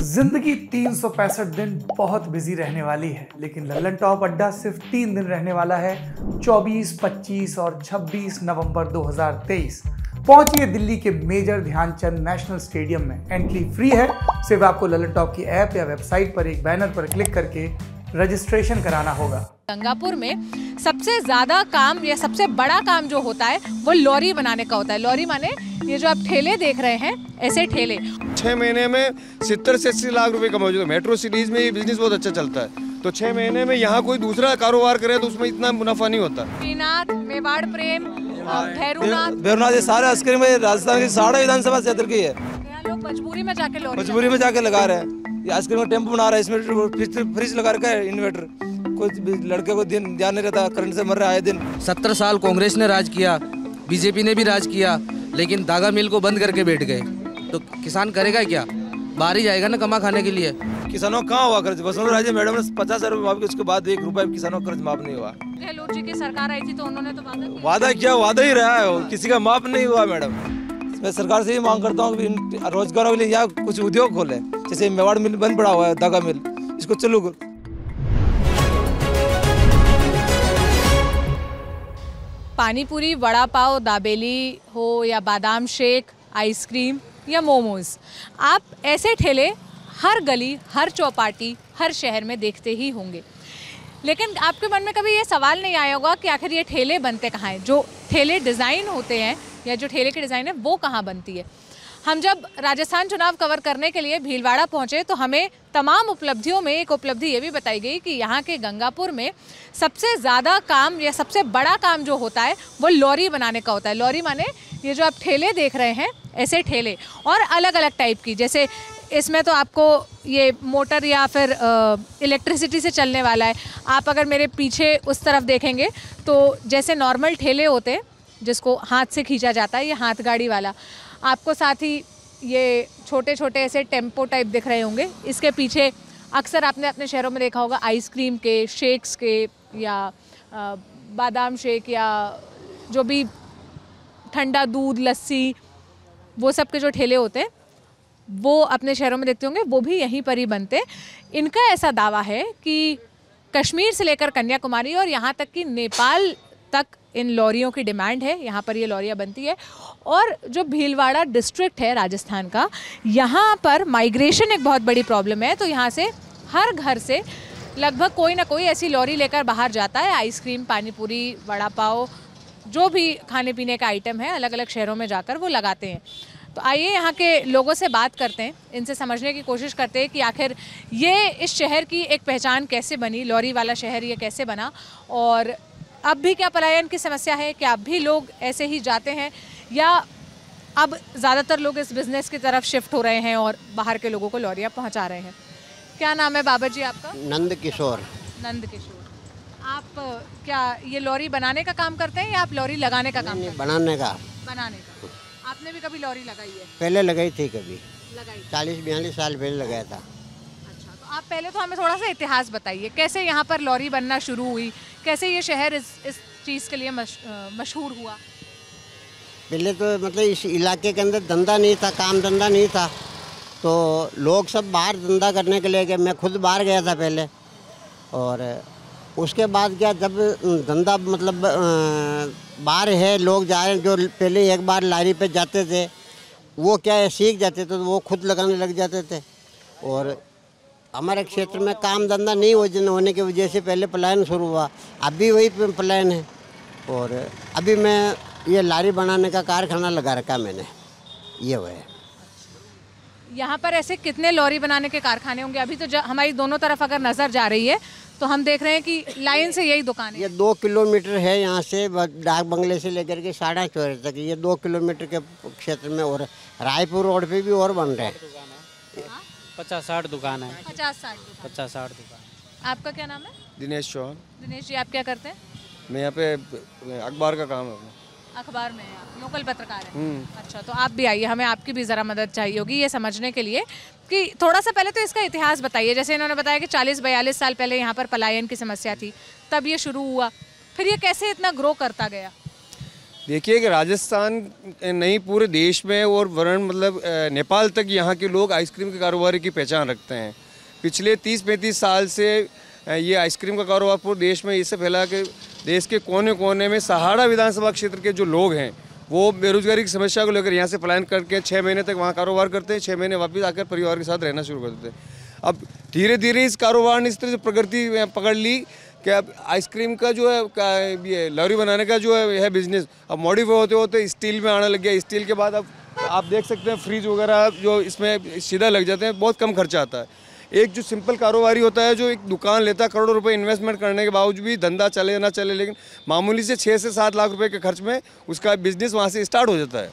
जिंदगी 365 दिन बहुत बिजी रहने वाली है, लेकिन लल्लन टॉप अड्डा सिर्फ 3 दिन रहने वाला है। 24, 25 और 26 नवंबर 2023 पहुंचिए दिल्ली के मेजर ध्यानचंद नेशनल स्टेडियम में। एंट्री फ्री है। सिर्फ आपको लल्लन टॉप की ऐप या वेबसाइट पर एक बैनर पर क्लिक करके रजिस्ट्रेशन कराना होगा। गंगापुर में सबसे ज्यादा काम या सबसे बड़ा काम जो होता है वो लॉरी बनाने का होता है। लॉरी माने ये जो आप ठेले देख रहे हैं, ऐसे ठेले 6 महीने में 70 से 80 लाख रुपए कमाओ। जो मेट्रो सिटीज में ये बिजनेस बहुत अच्छा चलता है, तो 6 महीने में यहाँ कोई दूसरा कारोबार करे तो उसमें इतना मुनाफा नहीं होता। श्रीनाथ, मेवाड़ प्रेम, भैरूनाथ, ये सारे आइसक्रीम में राजस्थान की 6.5 विधानसभा क्षेत्र की है। यहाँ लोग मजबूरी में जाके लगा रहे हैं। ये आइसक्रीम का टेम्पो बना रहा है, इसमें फ्रिज लगा रखा है, इन्वर्टर। कुछ लड़के को ध्यान नहीं रहता, करंट से मर रहा है दिन। 70 साल कांग्रेस ने राज किया, बीजेपी ने भी राज किया, लेकिन दागा मिल को बंद करके बैठ गए। तो किसान करेगा क्या? बाहर ही जाएगा ना कमा खाने के लिए। किसानों का कहाँ हुआ कर्ज? वसुंधरा राजे मैडम ने 50,000 रुपये माफ किए, उसके बाद 1 रुपये किसानों का कर्ज माफ नहीं हुआ। गहलोत जी की सरकार आई थी तो उन्होंने तो वादा किया, वादा ही रहा है, किसी का माफ नहीं हुआ। मैडम, मैं सरकार से ही मांग करता हूँ कि रोजगारों के लिए यहाँ कुछ उद्योग खोले। जैसे मेवाड़ मिल बंद पड़ा हुआ है, दागा मिल, इसको चालू करो। पानी पूरी, वड़ा पाव, दाबेली हो या बादाम शेक, आइसक्रीम या मोमोज, आप ऐसे ठेले हर गली, हर चौपाटी, हर शहर में देखते ही होंगे। लेकिन आपके मन में कभी ये सवाल नहीं आया होगा कि आखिर ये ठेले बनते कहाँ हैं? जो ठेले डिज़ाइन होते हैं या जो ठेले की डिज़ाइन है वो कहाँ बनती है? हम जब राजस्थान चुनाव कवर करने के लिए भीलवाड़ा पहुँचे तो हमें तमाम उपलब्धियों में एक उपलब्धि ये भी बताई गई कि यहाँ के गंगापुर में सबसे ज़्यादा काम या सबसे बड़ा काम जो होता है वो लॉरी बनाने का होता है। लॉरी माने ये जो आप ठेले देख रहे हैं, ऐसे ठेले, और अलग अलग टाइप की। जैसे इसमें तो आपको ये मोटर या फिर इलेक्ट्रिसिटी से चलने वाला है। आप अगर मेरे पीछे उस तरफ देखेंगे तो जैसे नॉर्मल ठेले होते हैं जिसको हाथ से खींचा जाता है, ये हाथ गाड़ी वाला। आपको साथ ही ये छोटे छोटे ऐसे टेम्पो टाइप दिख रहे होंगे। इसके पीछे अक्सर आपने अपने शहरों में देखा होगा आइसक्रीम के, शेक्स के, या बादाम शेक, या जो भी ठंडा दूध, लस्सी, वो सब के जो ठेले होते हैं वो अपने शहरों में देखते होंगे, वो भी यहीं पर ही बनते। इनका ऐसा दावा है कि कश्मीर से लेकर कन्याकुमारी और यहाँ तक कि नेपाल तक इन लॉरियों की डिमांड है। यहाँ पर ये लॉरियाँ बनती है। और जो भीलवाड़ा डिस्ट्रिक्ट है राजस्थान का, यहाँ पर माइग्रेशन एक बहुत बड़ी प्रॉब्लम है। तो यहाँ से हर घर से लगभग कोई ना कोई ऐसी लॉरी लेकर बाहर जाता है। आइसक्रीम, पानी पूरी, वड़ा पाव, जो भी खाने पीने का आइटम है, अलग अलग शहरों में जाकर वो लगाते हैं। तो आइए यहाँ के लोगों से बात करते हैं, इनसे समझने की कोशिश करते हैं कि आखिर ये इस शहर की एक पहचान कैसे बनी, लॉरी वाला शहर ये कैसे बना, और अब भी क्या पलायन की समस्या है, क्या अब भी लोग ऐसे ही जाते हैं, या अब ज़्यादातर लोग इस बिज़नेस की तरफ शिफ्ट हो रहे हैं और बाहर के लोगों को लॉरियाँ पहुँचा रहे हैं। क्या नाम है बाबा जी आपका? नंद किशोर। नंद किशोर। आप क्या ये लॉरी बनाने का काम करते हैं या आप लॉरी लगाने का काम? नहीं, बनाने का। बनाने का। आपने भी कभी लॉरी लगाई है? पहले लगाई थी, कभी लगाई 40-42 साल पहले लगाया था। अच्छा, तो आप पहले तो हमें थोड़ा सा इतिहास बताइए, कैसे यहाँ पर लॉरी बनना शुरू हुई, कैसे ये शहर इस चीज़ के लिए मशहूर हुआ? पहले तो मतलब इस इलाके के अंदर धंधा नहीं था, काम धंधा नहीं था, तो लोग सब बाहर धंधा करने के लिए गए। मैं खुद बाहर गया था पहले, और उसके बाद क्या, जब धंधा मतलब बाहर है, लोग जा रहे हैं, जो पहले एक बार लारी पे जाते थे वो क्या है, सीख जाते थे, तो वो खुद लगाने लग जाते थे। और हमारे क्षेत्र में काम धंधा नहीं होने की वजह से पहले पलायन शुरू हुआ। अभी वही पलायन है। और अभी मैं ये लारी बनाने का कारखाना लगा रखा मैंने, ये वो है। यहाँ पर ऐसे कितने लॉरी बनाने के कारखाने होंगे? अभी तो हमारी दोनों तरफ अगर नज़र जा रही है तो हम देख रहे हैं कि लाइन से यही दुकान है। ये 2 किलोमीटर है यहाँ से, डाक बंगले से लेकर के साढ़ा चौरे तक, ये 2 किलोमीटर के क्षेत्र में। और रायपुर रोड पे भी और बन रहे हैं। 50-60 दुकान है। 50-60 दुकान। आपका क्या नाम है? दिनेश चौहान। दिनेश जी, आप क्या करते हैं? मैं यहाँ पे अखबार का काम है। अखबार में हैं आप, लोकल पत्रकार हैं। अच्छा, तो आप भी आइए, हमें आपकी भी ज़रा मदद चाहिए होगी ये समझने के लिए कि थोड़ा सा पहले तो इसका इतिहास बताइए। जैसे इन्होंने बताया कि 40-42 साल पहले यहाँ पर पलायन की समस्या थी, तब ये शुरू हुआ, फिर ये कैसे इतना ग्रो करता गया? देखिए कि राजस्थान नहीं पूरे देश में और वरण मतलब नेपाल तक यहाँ के लोग आइसक्रीम के कारोबार की पहचान रखते हैं। पिछले 30-35 साल से ये आइसक्रीम का कारोबार पूरे देश में इससे फैला कि देश के कोने कोने में सहाड़ा विधानसभा क्षेत्र के जो लोग हैं वो बेरोजगारी की समस्या को लेकर यहाँ से पलायन करके 6 महीने तक वहाँ कारोबार करते हैं, 6 महीने वापस आकर परिवार के साथ रहना शुरू कर देते हैं। अब धीरे धीरे इस कारोबार ने इस तरह से प्रगति पकड़ ली कि अब आइसक्रीम का जो है ये लॉरी बनाने का जो है बिजनेस अब मॉडिफाई होते होते स्टील में आने लग गया। स्टील के बाद अब आप देख सकते हैं फ्रिज वगैरह जो इसमें सीधा लग जाते हैं, बहुत कम खर्चा आता है। एक जो सिंपल कारोबारी होता है जो एक दुकान लेता है करोड़ों रुपए इन्वेस्टमेंट करने के बावजूद भी धंधा चले या ना चले, लेकिन मामूली से 6 से 7 लाख रुपए के खर्च में उसका बिजनेस वहाँ से स्टार्ट हो जाता है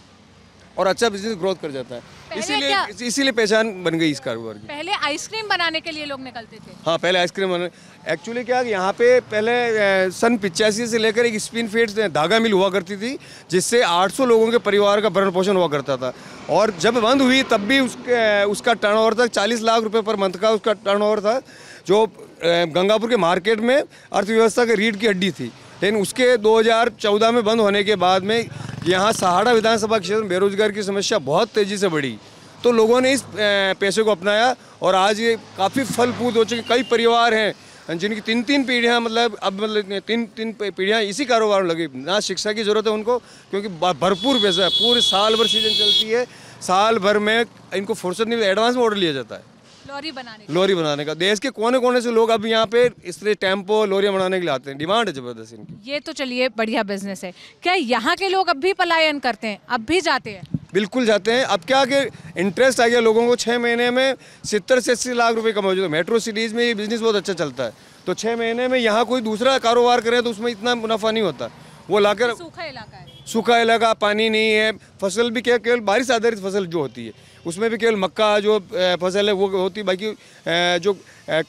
और अच्छा बिजनेस ग्रोथ कर जाता है। इसीलिए पहचान बन गई इस कारोबार की। पहले आइसक्रीम बनाने के लिए लोग निकलते थे। हाँ, पहले आइसक्रीम बनाने एक्चुअली क्या यहाँ पे पहले सन 85 से लेकर एक स्पिन फेड धागा मिल हुआ करती थी जिससे 800 लोगों के परिवार का भरण पोषण हुआ करता था। और जब बंद हुई तब भी उसका टर्नओवर था 40 लाख रुपए पर मंथ का उसका टर्नओवर था, जो गंगापुर के मार्केट में अर्थव्यवस्था के रीढ़ की हड्डी थी। लेकिन उसके 2014 में बंद होने के बाद में यहाँ सहाड़ा विधानसभा क्षेत्र में बेरोजगारी की समस्या बहुत तेज़ी से बढ़ी, तो लोगों ने इस पैसे को अपनाया और आज ये काफ़ी फलपूत हो चुके। कई परिवार हैं जिनकी 3-3 पीढ़ियाँ मतलब अब मतलब 3 पीढ़ियाँ इसी कारोबार में लगी। ना शिक्षा की ज़रूरत है उनको क्योंकि भरपूर पैसा है, पूरे साल भर सीजन चलती है, साल भर में इनको फुर्सत नहीं, एडवांस में ऑर्डर लिया जाता है लॉरी बनाने का। देश के कोने कोने से लोग अब यहाँ पे इस तरह टेम्पो लोरियाँ बनाने के लिए आते हैं, डिमांड है ज़बरदस्त इनकी। ये तो चलिए बढ़िया बिजनेस है। क्या यहाँ के लोग अब भी पलायन करते हैं, अब भी जाते हैं? बिल्कुल जाते हैं। अब क्या कि इंटरेस्ट आ गया लोगों को, 6 महीने में 70 से 80 लाख रुपए कमा जो मेट्रो सिटीज़ में ये बिजनेस बहुत अच्छा चलता है, तो 6 महीने में यहाँ कोई दूसरा कारोबार करे तो उसमें इतना मुनाफा नहीं होता। वो लाकर सूखा इलाका है, सूखा इलाका, पानी नहीं है, फसल भी क्या केवल बारिश आधारित फसल जो होती है उसमें भी केवल मक्का जो फसल है वो होती, बाकी जो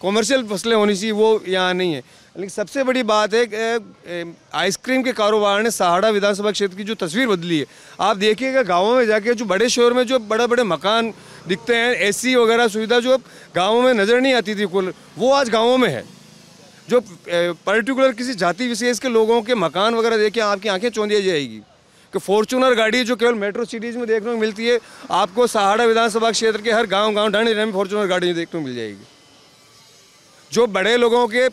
कॉमर्शियल फसलें होनी चाहिए वो यहाँ नहीं है। लेकिन सबसे बड़ी बात है कि आइसक्रीम के कारोबार ने सहाड़ा विधानसभा क्षेत्र की जो तस्वीर बदली है। आप देखिएगा गाँवों में जाके जो बड़े शहर में जो बड़े बड़े मकान दिखते हैं, एसी वगैरह सुविधा जो गाँवों में नज़र नहीं आती थी कुल, वो आज गाँवों में है। जो पर्टिकुलर किसी जाति विशेष के लोगों के मकान वगैरह देख के आपकी आंखें चौंधी जाएगी कि फॉर्चूनर गाड़ी जो केवल मेट्रो सिटीज़ में देखने को मिलती है, आपको सहाड़ा विधानसभा क्षेत्र के हर गांव ढंड में फॉर्चूनर गाड़ी देखने को मिल जाएगी। जो बड़े लोगों के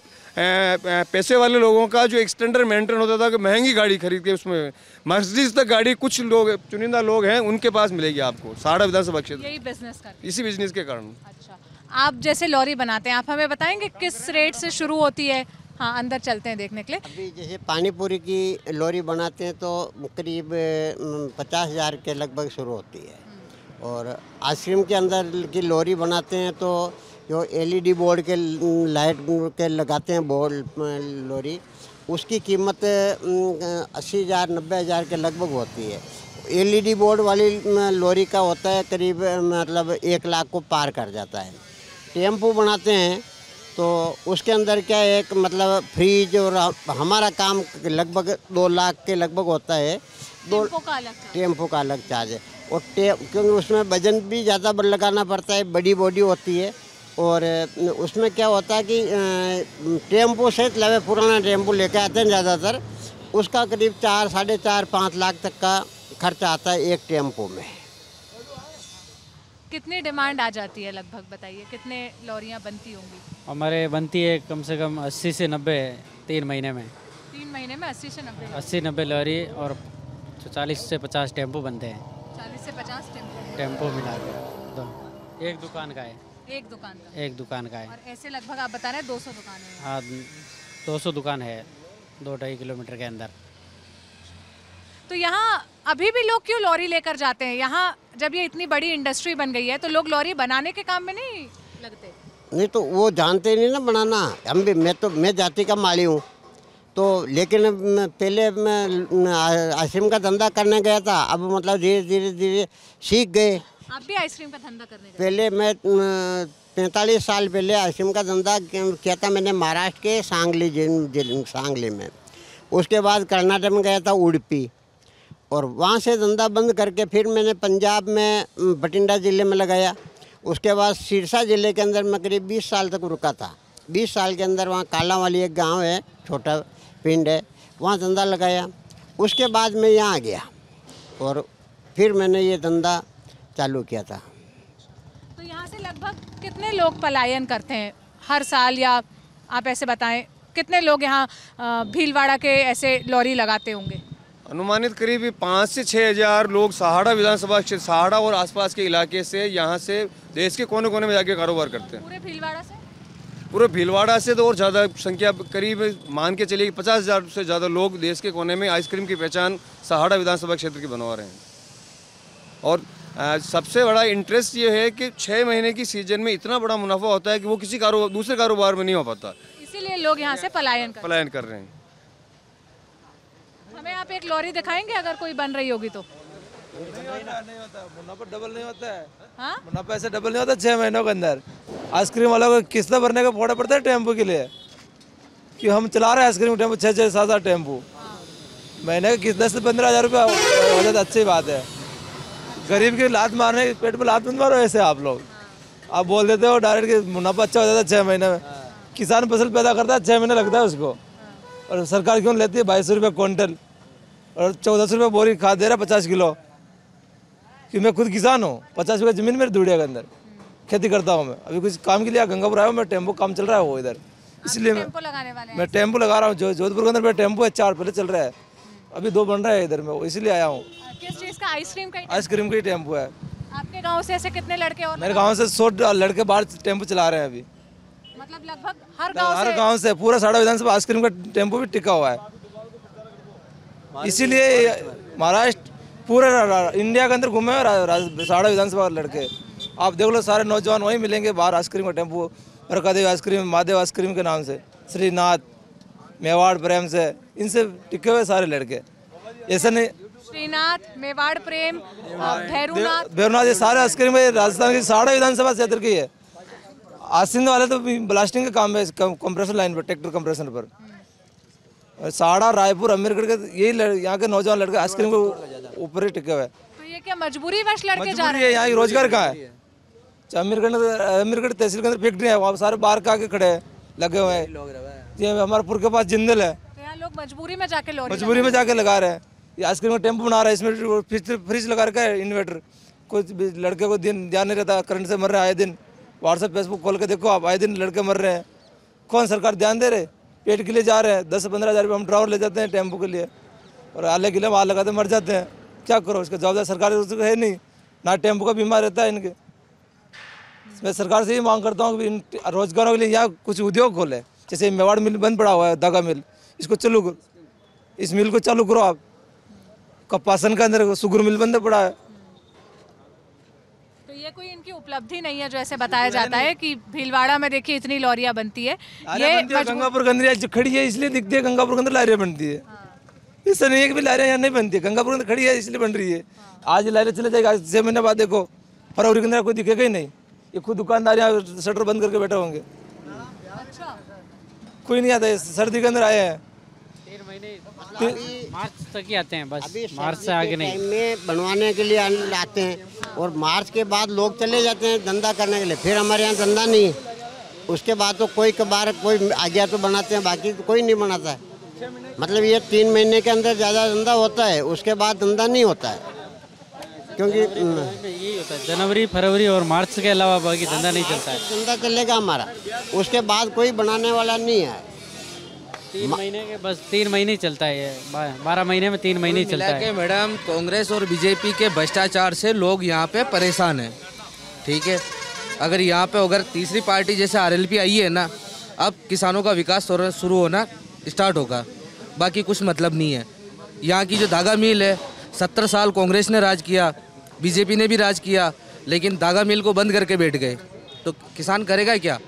पैसे वाले लोगों का जो एक स्टैंडर्ड मेंटेन होता था कि महंगी गाड़ी खरीद के उसमें मर्सिडीज तक गाड़ी कुछ लोग चुनिंदा लोग हैं उनके पास मिलेगी आपको सहाड़ा विधानसभा क्षेत्र। यही बिजनेस करते इसी बिजनेस के कारण। अच्छा, आप जैसे लॉरी बनाते हैं, आप हमें बताएंगे किस रेट से शुरू होती है? हाँ, अंदर चलते हैं देखने के लिए। अभी जैसे पानी पूरी की लॉरी बनाते हैं तो करीब 50,000 के लगभग शुरू होती है, और आइसक्रीम के अंदर की लॉरी बनाते हैं तो जो LED बोर्ड के लाइट के लगाते हैं बोर्ड लॉरी, उसकी कीमत 80,000 90,000 के लगभग होती है। LED बोर्ड वाली लॉरी का होता है करीब मतलब 1 लाख को पार कर जाता है। टेम्पो बनाते हैं तो उसके अंदर क्या है, एक मतलब फ्रीज और हमारा काम लगभग 2 लाख के लगभग होता है। टेम्पो का अलग चार्ज है, और क्योंकि उसमें वजन भी ज़्यादा लगाना पड़ता है, बड़ी बॉडी होती है, और उसमें क्या होता है कि टेम्पो से लवे पुराना टेम्पो लेके आते हैं ज़्यादातर, उसका करीब 4 साढ़े 4 5 लाख तक का खर्चा आता है एक टेम्पो में। कितनी डिमांड आ जाती है लगभग, बताइए कितने लॉरियाँ बनती होंगी? हमारे बनती है कम से कम 80 से 90 3 महीने में। 3 महीने में 80 से 90? 80-90 लॉरी और 40 से 50 टेम्पो बनते हैं। 40 से 50 टेम्पो मिला के एक दुकान का है। एक दुकान का है। और ऐसे लगभग आप बता रहे हैं 200 दुकान है? हाँ, 200 दुकान है 2-2.5 किलोमीटर के अंदर। तो यहाँ अभी भी लोग क्यों लॉरी लेकर जाते हैं? यहाँ जब ये इतनी बड़ी इंडस्ट्री बन गई है तो लोग लॉरी बनाने के काम में नहीं लगते? नहीं तो वो जानते नहीं ना बनाना। हम भी मैं जाति का माली हूँ, तो लेकिन पहले मैं आइसक्रीम का धंधा करने गया था, अब मतलब धीरे धीरे सीख गए। आप भी आइसक्रीम का धंधा करने गए? पहले मैं 45 साल पहले आइसक्रीम का धंधा किया था मैंने महाराष्ट्र के सांगली में। उसके बाद कर्नाटक में गया था उडुपी, और वहाँ से धंधा बंद करके फिर मैंने पंजाब में बठिंडा ज़िले में लगाया। उसके बाद सिरसा ज़िले के अंदर मैं करीब 20 साल तक रुका था। 20 साल के अंदर वहाँ काला वाली एक गांव है, छोटा पिंड है, वहाँ धंधा लगाया। उसके बाद मैं यहाँ आ गया और फिर मैंने ये धंधा चालू किया था। तो यहाँ से लगभग कितने लोग पलायन करते हैं हर साल, या आप ऐसे बताएं कितने लोग यहाँ भीलवाड़ा के ऐसे लॉरी लगाते होंगे? अनुमानित करीब 5 से 6 हज़ार लोग सहाड़ा विधानसभा क्षेत्र, सहाड़ा और आसपास के इलाके से यहाँ से देश के कोने कोने में जाके कारोबार करते हैं। पूरे भीलवाड़ा से? पूरे भीलवाड़ा से तो और ज़्यादा संख्या, करीब मान के चलिए 50,000 से ज़्यादा लोग देश के कोने में आइसक्रीम की पहचान सहाड़ा विधानसभा क्षेत्र की बनवा रहे हैं। और सबसे बड़ा इंटरेस्ट ये है कि 6 महीने की सीजन में इतना बड़ा मुनाफा होता है कि वो किसी दूसरे कारोबार में नहीं हो पाता, इसीलिए लोग यहाँ से पलायन कर रहे हैं। हमें आप एक लॉरी दिखाएंगे अगर कोई बन रही होगी तो? नहीं होता, मुनाफा डबल नहीं होता है। हाँ? मुनाफा ऐसे डबल नहीं होता 6 महीनों के अंदर। आइसक्रीम वालों को किस्त भरने का फोड़ा पड़ता है टेम्पो के लिए, कि हम चला रहे हैं आइसक्रीम टेम्पो 6-7 टेम्पो, महीने की किस्त 10 से 15,000 रुपया हो जाता, अच्छी बात है। गरीब की लात मारने, पेट पर लात मत मारो ऐसे आप लोग। आप बोल देते हो डायरेक्ट कि मुनाफा अच्छा हो जाता है 6 महीने में। किसान फसल पैदा करता है 6 महीने लगता है उसको, और सरकार क्यों लेती है 2200 रुपये क्विंटल और 1400 रुपये बोरी खाद दे रहा है 50 किलो। कि मैं खुद किसान हूँ, 50 बीघा जमीन मेरे दुड़िया के अंदर खेती करता हूँ मैं। अभी कुछ काम के लिए गंगापुर आया हूँ, मैं टेम्पो काम चल रहा है वो इधर, इसलिए मैं टेम्पो लगा रहा हूँ। जोधपुर के अंदर मेरा टेम्पो है, 4 पहले चल रहा है, अभी 2 बन रहा है इधर में, इसलिए आया हूँ। किस चीज़ का? आइसक्रीम का ही टेम्पो है। आपके गांव से ऐसे कितने लड़के? और मेरे गांव से 100 लड़के बाहर टेम्पो चला रहे हैं अभी। मतलब लगभग हर गांव से पूरा सहाड़ा विधानसभा आइसक्रीम का टेम्पो भी टिका हुआ है। इसीलिए महाराष्ट्र पूरे इंडिया के अंदर घूमे सहाड़ा विधानसभा के लड़के। आप देख लो, सारे नौजवान वहीं मिलेंगे बाहर आइसक्रीम का टेम्पो, रकादेव आइसक्रीम, महादेव आइसक्रीम के नाम से, श्रीनाथ, मेवाड़ प्रेम से, इनसे टिके हुए सारे लड़के। ऐसा नहीं, श्रीनाथ, मेवाड़ प्रेम, भैरूनाथ, ये सारे आइसक्रीम राजस्थान की सहाड़ा विधानसभा क्षेत्र की है। आसिंद वाले तो ब्लास्टिंग का काम है कंप्रेसर लाइन पर, ट्रैक्टर कंप्रेसर पर। सहाड़ा, रायपुर, अमीरगढ़ के यही यहाँ के नौजवान लड़के आइसक्रीम के ऊपर ही टिके हुए। तो ये क्या मजबूरी वश लड़के जा रहे हैं? यहाँ रोजगार कहाँ है? अमीरगढ़ तहसील के अंदर फैक्ट्री है, वहाँ सारे बाहर का आके खड़े हैं, लगे हुए हैं। ये हमारे पुर के पास जिंदल है, तो यहाँ लोग मजबूरी में जाके लगा रहे हैं। ये आइसक्रीम का टेम्पो बना रहा है, इसमें फ्रिज लगा रखा है, इन्वर्टर। कुछ लड़के को दिन ध्यान नहीं रहता, करंट से मर रहे हैं आए दिन। व्हाट्सएप फेसबुक खोल के देखो आप, आए दिन लड़के मर रहे हैं। कौन सरकार ध्यान दे रहे? पेट के लिए जा रहे हैं, 10 से 15 हज़ार रुपये हम ड्राइवर ले जाते हैं टेम्पो के लिए, और आले के लिए वहाँ लगाते मर जाते हैं। क्या करो, उसका जवाबदार सरकार है नहीं ना, टेम्पो का बीमा रहता है इनके। मैं सरकार से ही मांग करता हूँ कि इन रोजगारों के लिए यहाँ कुछ उद्योग खोले। जैसे मेवाड़ मिल बंद पड़ा हुआ है, धागा मिल, इसको चालू करो, इस मिल को चालू करो आप। कपासन के अंदर सुगर मिल बंद पड़ा है। तो ये कोई इनकी उपलब्धि नहीं है जो ऐसे बताया जाता है कि भीलवाड़ा में देखिए इतनी लॉरियां बनती है। ये गंगापुर के अंदर जो खड़ी है इसलिए दिखती है, गंगापुर के अंदर लारियां बनती है। इससे नहीं है कि लारियां यहाँ नहीं बनती है, गंगापुर के अंदर खड़ी है इसलिए बन रही है। आज लारियां चले जाएगा, 6 महीने बाद देखो फरवरी के अंदर कोई दिखेगा ही नहीं। ये खुद दुकानदार यहाँ शटर बंद करके बैठे होंगे। अच्छा, कोई नहीं आता है, सर्दी के अंदर आए हैं। 3 महीने मार्च तक ही आते हैं, बस मार्च से आगे नहीं। टाइम में बनवाने के लिए आते हैं और मार्च के बाद लोग चले जाते हैं धंधा करने के लिए। फिर हमारे यहाँ धंधा नहीं है, उसके बाद तो कोई कबार कोई आ गया तो बनाते हैं, बाकी तो कोई नहीं बनाता है। मतलब ये 3 महीने के अंदर ज़्यादा धंधा होता है, उसके बाद धंधा नहीं होता है, क्योंकि यही होता है जनवरी, फरवरी और मार्च के अलावा बाकी धंधा नहीं चलता है। धंधा चलेगा हमारा, उसके बाद कोई बनाने वाला नहीं है। 3 महीने के बस 3 महीने ही चलता है ये, 12 महीने में 3 महीने ही चलता है। मैडम, कांग्रेस और बीजेपी के भ्रष्टाचार से लोग यहाँ पे परेशान हैं, ठीक है। अगर यहाँ पे अगर तीसरी पार्टी जैसे आरएलपी आई है ना, अब किसानों का विकास शुरू होना स्टार्ट होगा, बाकी कुछ मतलब नहीं है। यहाँ की जो धागा मिल है, 70 साल कांग्रेस ने राज किया, बीजेपी ने भी राज किया, लेकिन धागा मिल को बंद करके बैठ गए, तो किसान करेगा क्या?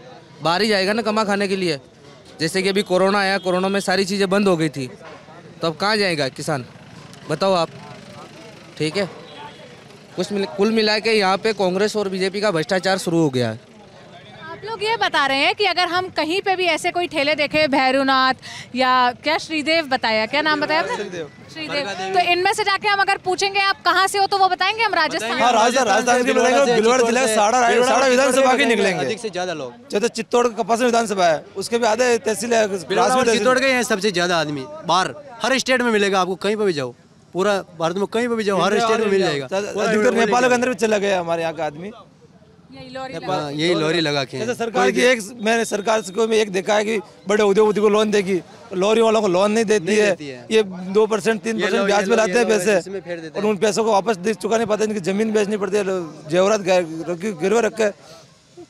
बाहर ही जाएगा ना कमा खाने के लिए। जैसे कि अभी कोरोना आया, कोरोना में सारी चीज़ें बंद हो गई थी, तो अब कहाँ जाएगा किसान, बताओ आप, ठीक है। कुल मिला के यहाँ पे कांग्रेस और बीजेपी का भ्रष्टाचार शुरू हो गया है। आप लोग ये बता रहे हैं कि अगर हम कहीं पे भी ऐसे कोई ठेले देखे, भैरूनाथ या क्या श्रीदेव बताया, क्या नाम बताया आपने? श्रीदेव। तो इनमें से जाके हम अगर पूछेंगे आप कहाँ से हो, तो वो बताएंगे हम राजस्थान के बताएंगे। भीलवाड़ा जिला सहाड़ा विधानसभा के निकलेंगे अधिक से ज्यादा लोग। जैसे चित्तौड़ कपासन विधानसभा है, उसके भी आधे तहसील है, चित्तौड़ के हैं सबसे ज्यादा आदमी बाहर हर स्टेट में मिलेगा आपको, कहीं पर भी जाओ, पूरा भारत में कहीं पर भी जाओ हर स्टेट में मिल जाएगा। अधिकतर नेपाल के अंदर भी चला गया हमारे यहाँ का आदमी, यही लॉरी लगा के। जैसे सरकार की मैंने सरकार को में एक देखा है कि बड़े उद्योगपति को लोन देगी, लॉरी वालों को लोन नहीं देती है। ये 2% 3% ब्याज पे लाते हैं पैसे और उन पैसों को वापस चुका नहीं पाते, इनकी जमीन बेचनी पड़ती है, जेवरात गिरवे रख के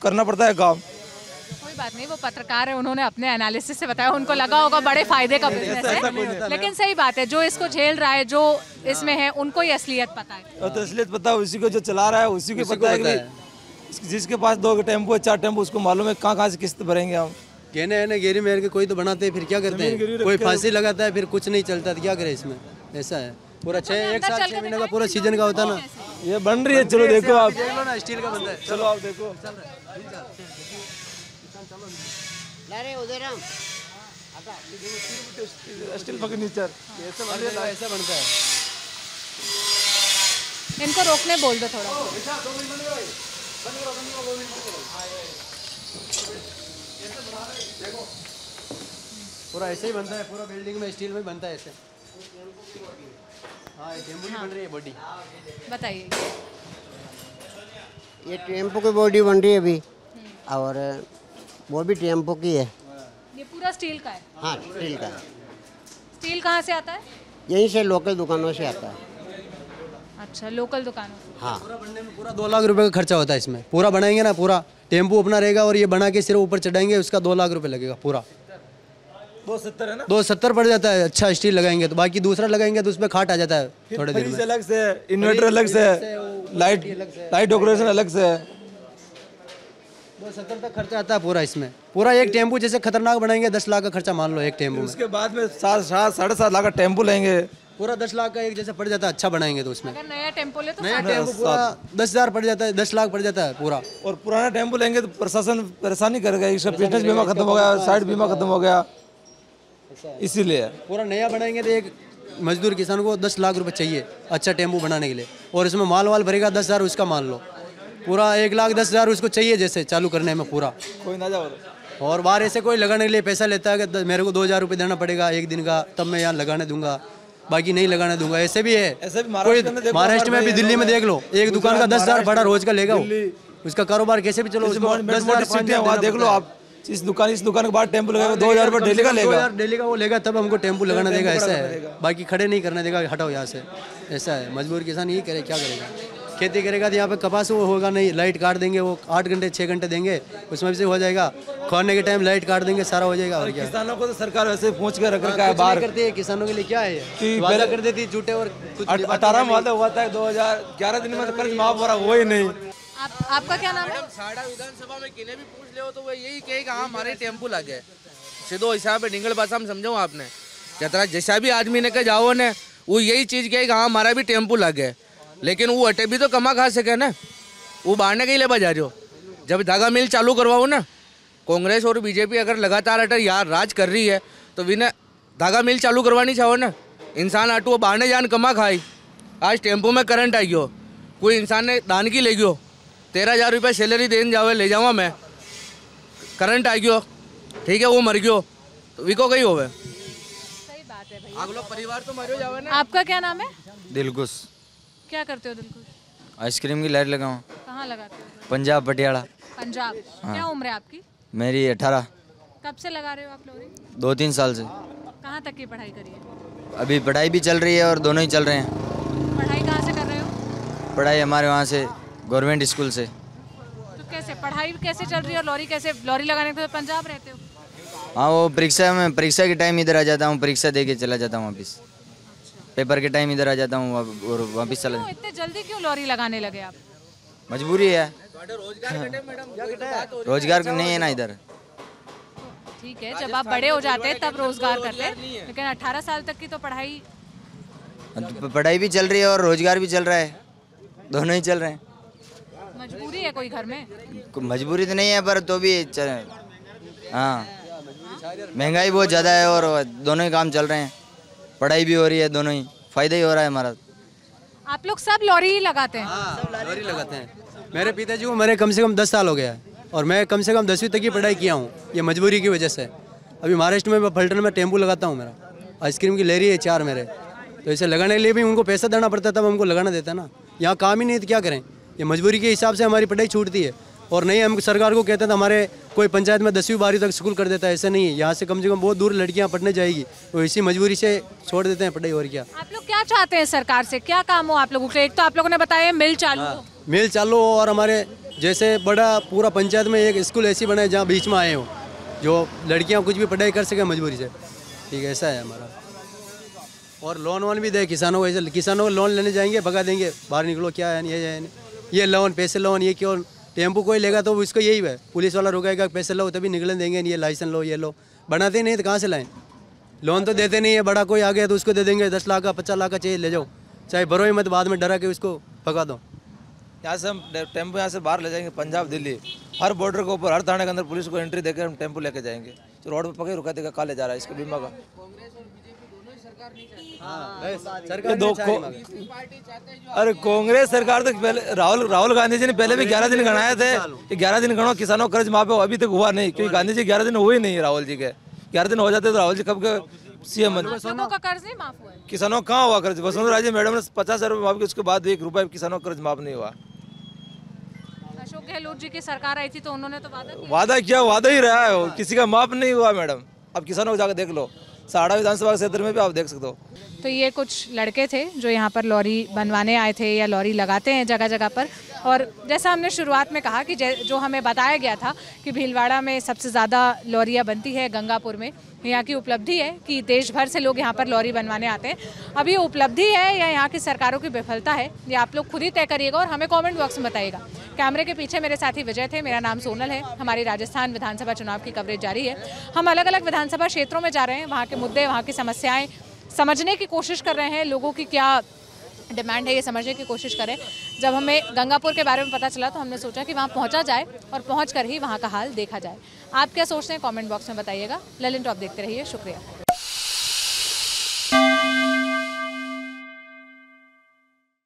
करना पड़ता है काम। कोई बात नहीं, वो पत्रकार है, उन्होंने अपने एनालिसिस से बताया, उनको लगा होगा बड़े फायदे का बिजनेस है, लेकिन सही बात है जो इसको झेल रहा है, जो इसमें है, उनको ही असलियत पता है। और तो असलियत पता है उसी को, जो चला रहा है उसी को पता है कि जिसके पास 2 टेम्पो 4 टेम्पो, उसको मालूम है कहाँ से किस्त भरेंगे हम। कहने है ना गेरी मेर के कोई तो बनाते हैं, फिर क्या करते हैं, कोई फांसी लगाता है, फिर कुछ नहीं चलता तो क्या करे इसमें, ऐसा है। पूरा 1 साल 6 महीने का पूरा सीजन का होता ना। ये बन रही है, चलो देखो आप, स्टील का बनता है, चलो आप देखो। स्टील फर्नीचर ऐसा बनता है। इनको रोकने बोल दो थोड़ा। पूरा ऐसे ही बनता है, पूरा बिल्डिंग में स्टील में बनता है ऐसे। हाँ, ये टेम्पो की बन रही है बॉडी। बताइए। ये टेम्पो की बॉडी बन रही है अभी, और वो भी टेम्पो की है। ये पूरा स्टील का है? हाँ, स्टील का। स्टील कहाँ से आता है? यहीं से लोकल दुकानों से आता है। अच्छा, लोकल दुकानों से। हाँ, पूरा बनने में पूरा 2 लाख रुपए का खर्चा होता है इसमें। पूरा बनाएंगे ना, पूरा टेम्पो अपना रहेगा और ये बना के सिर्फ ऊपर चढ़ाएंगे, उसका 2 लाख रुपए लगेगा पूरा। 270 है ना, 270 पड़ जाता है। अच्छा स्टील लगाएंगे तो, बाकी दूसरा लगाएंगे तो उसमें खाट आ जाता है थोड़े दिन में। अलग से इन्वर्टर अलग से, लाइट डेकोरेशन अलग से। 270 तक खर्चा आता है पूरा इसमें। पूरा एक टेम्पो जैसे खतरनाक बनाएंगे 10 लाख का खर्चा मान लो एक टेम्पो में। उसके बाद में 7.5 लाख का टेम्पो लेंगे, पूरा 10 लाख का एक जैसे पड़ जाता है, अच्छा बनाएंगे तो उसमें। अगर नया टेम्पो ले तो नया टेम्पो पूरा 10,000 पड़ जाता है, 10 लाख पड़ जाता है पूरा। और पुराना टेम्पो लेंगे तो प्रशासन परेशानी करेगा, इसका फिटनेस बीमा खत्म हो गया, साइड बीमा खत्म हो गया, इसीलिए। पूरा नया बनाएंगे तो एक मजदूर किसान को 10 लाख रुपए चाहिए अच्छा टेम्पो बनाने के लिए, और इसमें माल वाल भरेगा 10,000 उसका मान लो, पूरा 1,10,000 उसको चाहिए जैसे चालू करने में पूरा। कोई ना जाओ। और बाहर ऐसे कोई लगाने के लिए पैसा लेता है कि मेरे को 2,000 रुपये देना पड़ेगा एक दिन का, तब मैं यहाँ लगाने दूंगा, बाकी नहीं लगाने दूंगा। ऐसे भी है, ऐसे भी कोई महाराष्ट्र में भी, दिल्ली में देख लो, एक दुकान का 10,000 बड़ा रोज का लेगा, उसका कारोबार कैसे भी चलो, 10,000 देख लो आप। इस दुकान के बाद टेम्पो लगेगा 2,000 रुपये डेली का लेगा, डेली का वो लेगा, तब हमको टेम्पो लगाना देगा। ऐसा है, बाकी खड़े नहीं करने देगा, हटाओ यहाँ से। ऐसा है, मजबूर किसान यही करे, क्या करेगा। खेती करेगा तो यहाँ पे कपास वो होगा नहीं, लाइट काट देंगे, वो 8 घंटे 6 घंटे देंगे, उसमें से हो जाएगा। खाने के टाइम लाइट काट देंगे, सारा हो जाएगा। और क्या, किसानों को तो सरकार वैसे पहुँच के रख रखा है बाहर करती है। किसानों के लिए क्या है कि वादा कर देती है झूठे, और 18 में वादा हुआ था 2011 दिन में, तो कर्ज माफ हो रहा, वो ही नहीं। आपका क्या नाम है? साड़ा विधानसभा में किन्हें भी पूछ ले तो वो यही कहेगा हाँ हमारे टेम्पो लगे। सीधो हिसाब है, डिंगल भाषा में समझाऊँ आपने, जतरा जैसा भी आदमी ने कहा जाओ ने, वो यही चीज़ कहेगा हाँ हमारा भी टेम्पो लगे, लेकिन वो अटे भी तो कमा खा सके ना, वो बाहर के लिए बजा जो। जब धागा मिल चालू करवाओ ना, कांग्रेस और बीजेपी अगर लगातार अटर यार राज कर रही है तो विना धागा मिल चालू करवानी चाहो ना, इंसान आटू बाहर जान कमा खाई। आज टेम्पो में करंट आई गयो, कोई इंसान ने दान की ले गयो, 13,000 रुपये सैलरी देने जावे ले जावा मैं, करंट आ गयो, ठीक है वो मर गयो तो विको कहीं होवे। सही बात है भाई, आप लोग परिवार तो मरो जावे ना। आपका क्या नाम है? दिलकुश। क्या करते हो दिलकुश? आइसक्रीम की लाइट लगाऊँ। कहाँ लगाते हो? पंजाब पटियाला। पंजाब। क्या उम्र है आपकी? मेरी 18। कब से लगा रहे हो आप लोग? 2-3 साल से। कहाँ तक की पढ़ाई करी है? अभी पढ़ाई भी चल रही है और दोनों ही चल रहे हैं। पढ़ाई कहाँ से कर रहे हो? पढ़ाई हमारे वहाँ से गवर्नमेंट स्कूल से। तो कैसे पढ़ाई कैसे चल रही है और लॉरी लगाने के तो पंजाब रहते हो? हाँ, वो परीक्षा के टाइम इधर आ जाता हूँ, परीक्षा दे के चला जाता हूँ वापस, पेपर के टाइम इधर आ जाता हूँ और वापस चला। इतने जल्दी क्यों लॉरी लगाने लगे आप? मजबूरी है, रोजगार नहीं है ना इधर। ठीक है, जब आप बड़े हो जाते हैं तब रोजगार करते हैं, लेकिन 18 साल तक की तो पढ़ाई भी चल रही है और रोजगार भी चल रहा है, दोनों ही चल रहे हैं। मजबूरी है कोई घर में? मजबूरी तो नहीं है पर तो भी हाँ, महंगाई बहुत ज़्यादा है और दोनों ही काम चल रहे हैं, पढ़ाई भी हो रही है, दोनों ही फायदा ही हो रहा है हमारा। आप लोग सब लॉरी ही लगाते हैं? हाँ, लॉरी लगाते हैं। मेरे पिताजी को मेरे कम से कम 10 साल हो गया है और मैं कम से कम 10वीं तक की पढ़ाई किया हूँ, ये मजबूरी की वजह से। अभी महाराष्ट्र में पलटन में टेम्पो लगाता हूँ मेरा। आइसक्रीम की ले रही है 4 मेरे, तो इसे लगाने के लिए भी उनको पैसा देना पड़ता है, तब हमको लगाना देता ना। यहाँ काम ही नहीं तो क्या करें, ये मजबूरी के हिसाब से हमारी पढ़ाई छूटती है। और नहीं हम सरकार को कहते हैं तो हमारे कोई पंचायत में 10वीं 12वीं तक स्कूल कर देता है, ऐसा नहीं है। यहाँ से कम बहुत दूर लड़कियाँ पढ़ने जाएगी, तो इसी मजबूरी से छोड़ देते हैं पढ़ाई। और क्या आप लोग क्या चाहते हैं सरकार से, क्या काम हो आप लोगों के? एक तो आप लोगों ने बताया मिल चालू हो, मिल चालू हो, और हमारे जैसे बड़ा पूरा पंचायत में एक स्कूल ऐसी बने जहाँ बीच में आए हो, जो लड़कियाँ कुछ भी पढ़ाई कर सके मजबूरी से, ठीक है, ऐसा है हमारा। और लोन वोन भी दे किसानों को, ऐसे किसानों को लोन लेने जाएंगे भगा देंगे, बाहर निकलो, क्या है ये लोन पैसे लोन, ये क्यों टेम्पो कोई लेगा तो उसको यही है, पुलिस वाला रुकेगा, पैसे लो तभी निकलने देंगे, ये लाइसेंस लो ये लो, बनाते नहीं तो कहाँ से लाएं? लोन तो देते नहीं है, बड़ा कोई आ गया तो उसको दे देंगे 10 लाख का 50 लाख का चाहिए ले जाओ, चाहे भरो ही मत, बाद में डरा के उसको भगा दो। यहाँ से हम टेम्पो यहाँ से बाहर ले जाएंगे, पंजाब दिल्ली हर बॉर्डर के ऊपर, हर थाने के अंदर पुलिस को एंट्री देकर हम टेम्पो लेके जाएंगे, तो रोड पर पकड़ रुका देगा, कहाँ ले जा रहा है इसको बीमा का। अरे कांग्रेस सरकार तो पहले राहुल गांधी जी ने पहले भी 11 दिन गणाए थे कि 11 दिन गणो किसानों का कर्ज माफ हो, अभी तक हुआ नहीं, क्योंकि गांधी जी 11 दिन हुए नहीं। राहुल जी के 11 दिन हो जाते तो राहुल जी कब के सीएम बने। किसानों का कर्ज नहीं माफ हुआ है? किसानों कहाँ हुआ कर्ज? वसुंधरा राजे मैडम ने 50,000 रुपये माफ किए, उसके बाद 1 रुपये किसानों का कर्ज माफ नहीं हुआ। अशोक गहलोत जी की सरकार आई थी तो उन्होंने तो वादा किया, वादा ही रहा है, किसी का माफ नहीं हुआ मैडम। अब किसानों को जाकर देख लो, साड़ा विधानसभा क्षेत्र में भी आप देख सकते हो। तो ये कुछ लड़के थे जो यहाँ पर लॉरी बनवाने आए थे या लॉरी लगाते हैं जगह जगह पर। और जैसा हमने शुरुआत में कहा कि जो हमें बताया गया था कि भीलवाड़ा में सबसे ज़्यादा लॉरियाँ बनती है गंगापुर में, यहाँ की उपलब्धि है कि देश भर से लोग यहाँ पर लॉरी बनवाने आते हैं। अब ये उपलब्धि है या यहाँ की सरकारों की विफलता है, ये आप लोग खुद ही तय करिएगा और हमें कमेंट बॉक्स में बताइएगा। कैमरे के पीछे मेरे साथी विजय थे, मेरा नाम सोनल है। हमारी राजस्थान विधानसभा चुनाव की कवरेज जारी है। हम अलग अलग विधानसभा क्षेत्रों में जा रहे हैं, वहाँ के मुद्दे, वहाँ की समस्याएं समझने की कोशिश कर रहे हैं, लोगों की क्या डिमांड है ये समझने की कोशिश करें। जब हमें गंगापुर के बारे में पता चला तो हमने सोचा कि वहाँ पहुँचा जाए और पहुँच कर ही वहाँ का हाल देखा जाए। आप क्या सोचते हैं कमेंट बॉक्स में बताइएगा। ललन टॉप देखते रहिए, शुक्रिया।